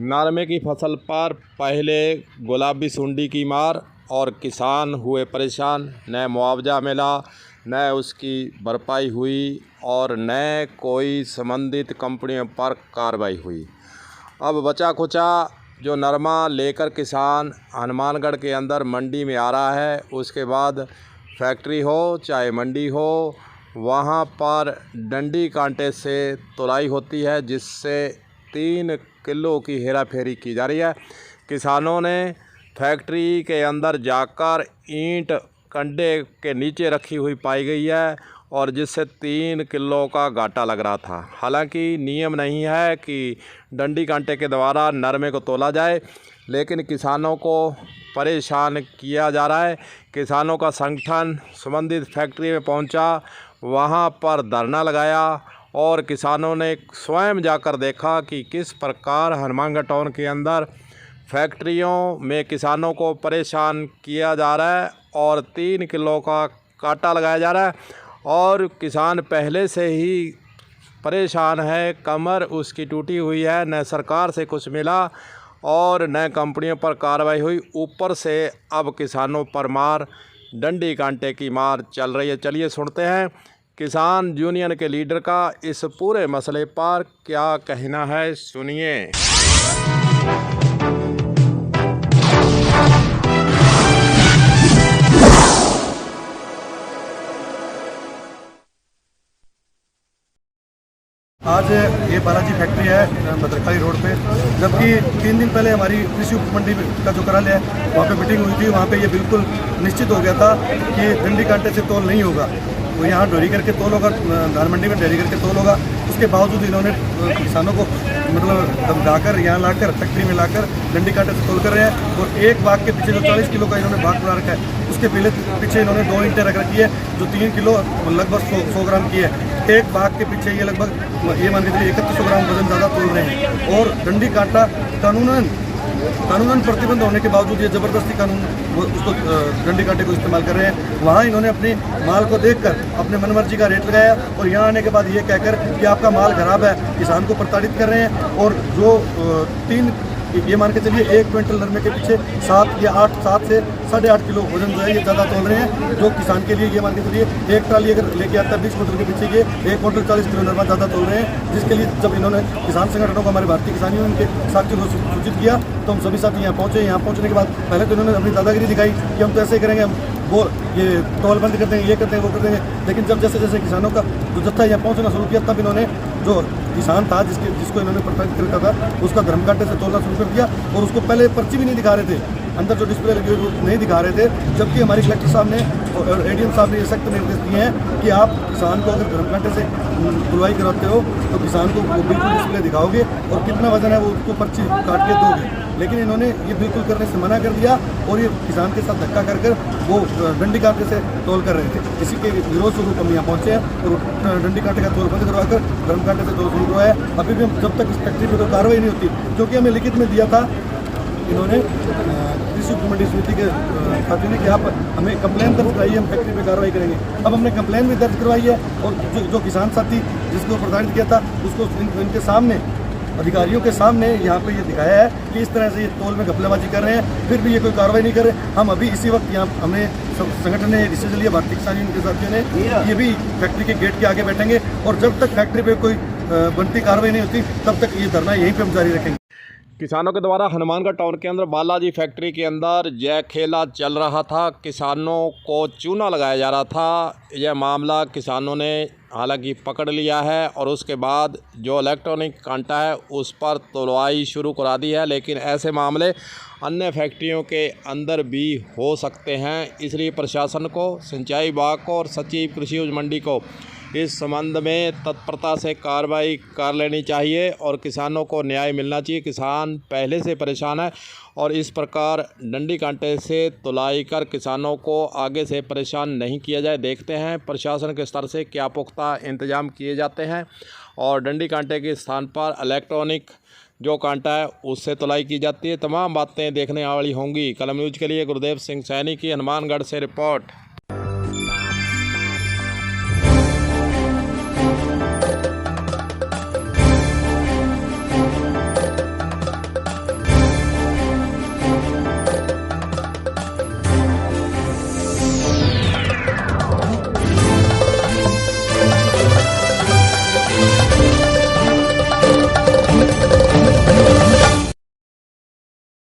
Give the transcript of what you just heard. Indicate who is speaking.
Speaker 1: नरमे की फसल पर पहले गुलाबी सुंडी की मार और किसान हुए परेशान, न मुआवजा मिला, न उसकी भरपाई हुई और न कोई संबंधित कंपनियों पर कार्रवाई हुई। अब बचा खुचा जो नरमा लेकर किसान हनुमानगढ़ के अंदर मंडी में आ रहा है, उसके बाद फैक्ट्री हो चाहे मंडी हो, वहाँ पर डंडी कांटे से तुलाई होती है, जिससे 3 किलो की हेरा फेरी की जा रही है। किसानों ने फैक्ट्री के अंदर जाकर ईंट कंडे के नीचे रखी हुई पाई गई है और जिससे 3 किलो का घाटा लग रहा था। हालांकि नियम नहीं है कि डंडी कांटे के द्वारा नरमे को तोला जाए, लेकिन किसानों को परेशान किया जा रहा है। किसानों का संगठन संबंधित फैक्ट्री में पहुंचा, वहां पर धरना लगाया और किसानों ने स्वयं जाकर देखा कि किस प्रकार हनुमानगढ़ टाउन के अंदर फैक्ट्रियों में किसानों को परेशान किया जा रहा है और 3 किलो का काटा लगाया जा रहा है और किसान पहले से ही परेशान है। कमर उसकी टूटी हुई है, न सरकार से कुछ मिला और न कंपनियों पर कार्रवाई हुई। ऊपर से अब किसानों पर मार, डंडी कांटे की मार चल रही है। चलिए सुनते हैं किसान यूनियन के लीडर का इस पूरे मसले पर क्या कहना है, सुनिए।
Speaker 2: आज ये बालाजी फैक्ट्री है भद्रकाली रोड पे, जबकि 3 दिन पहले हमारी कृषि उप मंडी का जो कार्यालय है वहाँ पे मीटिंग हुई थी। वहाँ पे ये बिल्कुल निश्चित हो गया था कि डंडी कांटे से तोल नहीं होगा, वो यहाँ ढोरी करके तोल होगा, धान मंडी में ढेरी करके तोल होगा। उसके बावजूद इन्होंने किसानों को मतलब दमदाकर यहाँ लाकर फैक्ट्री में लाकर डंडी कांटे से तोल कर रहे हैं। और एक बाग के पीछे जो 40 किलो का इन्होंने बाग बना रखा है, उसके पीछे इन्होंने 2 ईंटें रख रखी है जो 3 किलो लगभग 100 ग्राम की है। एक बाग के पीछे ये लगभग ये मान के चलिए 3100 ग्राम वजन ज़्यादा तोल रहे हैं। और डंडी कांटा कानूनन प्रतिबंध होने के बावजूद ये ज़बरदस्ती उसको डंडी कांटे को इस्तेमाल कर रहे हैं। वहाँ इन्होंने अपने माल को देखकर अपने मनमर्जी का रेट लगाया और यहाँ आने के बाद ये कहकर कि आपका माल खराब है, किसान को प्रताड़ित कर रहे हैं। और जो 3 ये मान के चलिए 1 क्विंटल नरमे के पीछे 7 से 8.5 किलो वजन जो है ये ज़्यादा तोल रहे हैं, जो किसान के लिए ये मान के चलिए 1 ट्राली अगर लेके आता है 20 क्विंटल के पीछे ये 1 क्विंटल 40 किलो नरमा ज़्यादा तोल रहे हैं। जिसके लिए जब इन्होंने किसान संगठनों को, हमारे भारतीय किसान यूनियन के साथियों को सूचित किया तो हम सभी साथी यहाँ पहुँचे। यहाँ पहुँचने के बाद पहले तो इन्होंने अपनी दादागिरी दिखाई कि हम तो ऐसे ही करेंगे, हम वो ये टोल बंद कर देंगे, ये कर देंगे, वो कर देंगे। लेकिन जब जैसे जैसे किसानों का जो जत्था यहाँ पहुँचना शुरू किया, तब इन्होंने जो किसान था जिसको इन्होंने प्रताड़ित करता था उसका धर्म कांटे से तोलना शुरू कर दिया। और उसको पहले पर्ची भी नहीं दिखा रहे थे, अंदर जो डिस्प्ले लगी हुई नहीं दिखा रहे थे, जबकि हमारी कलेक्टर साहब ने और एडीएम साहब ने ये सख्त निर्देश दिए हैं कि आप किसान को अगर धर्म कांटे से तुलवाई कराते हो तो किसान को वो बिल्कुल डिस्प्ले दिखाओगे और कितना वजन है वो उसको पर्ची काट के दोगे। लेकिन इन्होंने ये बिल्कुल करने से मना कर दिया और ये किसान के साथ धक्का कर वो डंडी कांटे से तोल कर रहे थे। इसी के विरोध स्वरूप हम यहाँ पहुँचे हैं और डंडी कांटे का तोल बंद करवाकर धर्म कांटे से तोल शुरू करवाया है। अभी भी जब तक इस फैक्ट्री पर कोई कार्रवाई नहीं होती, क्योंकि हमें लिखित में दिया था इन्होंने कृषि उप मंडी समिति के साथियों ने कि आप हमें कंप्लेन दर्ज कराइए, हम फैक्ट्री पे कार्रवाई करेंगे। अब हमने कंप्लेन भी दर्ज करवाई है और जो किसान साथी जिसको प्रताड़ित किया था उसको इनके सामने, अधिकारियों के सामने यहाँ पे ये दिखाया है कि इस तरह से ये तोल में घपलेबाजी कर रहे हैं, फिर भी ये कोई कार्रवाई नहीं कर रहे। हम अभी इसी वक्त यहाँ हमने संगठन ने डिसीजन लिया, भारतीय किसान यूनियन के साथियों ने, ये भी फैक्ट्री के गेट के आगे बैठेंगे और जब तक फैक्ट्री पे कोई बनती कार्रवाई नहीं होती तब तक ये धरना यहीं पे हम जारी रखेंगे।
Speaker 1: किसानों के द्वारा हनुमानगढ़ टाउन के अंदर बालाजी फैक्ट्री के अंदर जय खेला चल रहा था, किसानों को चूना लगाया जा रहा था। यह मामला किसानों ने हालांकि पकड़ लिया है और उसके बाद जो इलेक्ट्रॉनिक कांटा है उस पर तुलवाई शुरू करा दी है। लेकिन ऐसे मामले अन्य फैक्ट्रियों के अंदर भी हो सकते हैं, इसलिए प्रशासन को, सिंचाई विभाग को और सचिव कृषि उपज मंडी को इस संबंध में तत्परता से कार्रवाई कर लेनी चाहिए और किसानों को न्याय मिलना चाहिए। किसान पहले से परेशान है और इस प्रकार डंडी कांटे से तुलाई कर किसानों को आगे से परेशान नहीं किया जाए। देखते हैं प्रशासन के स्तर से क्या पुख्ता इंतजाम किए जाते हैं और डंडी कांटे के स्थान पर इलेक्ट्रॉनिक जो कांटा है उससे तुलाई की जाती है। तमाम बातें देखने वाली होंगी। कलम न्यूज़ के लिए गुरुदेव सिंह सैनी की हनुमानगढ़ से रिपोर्ट।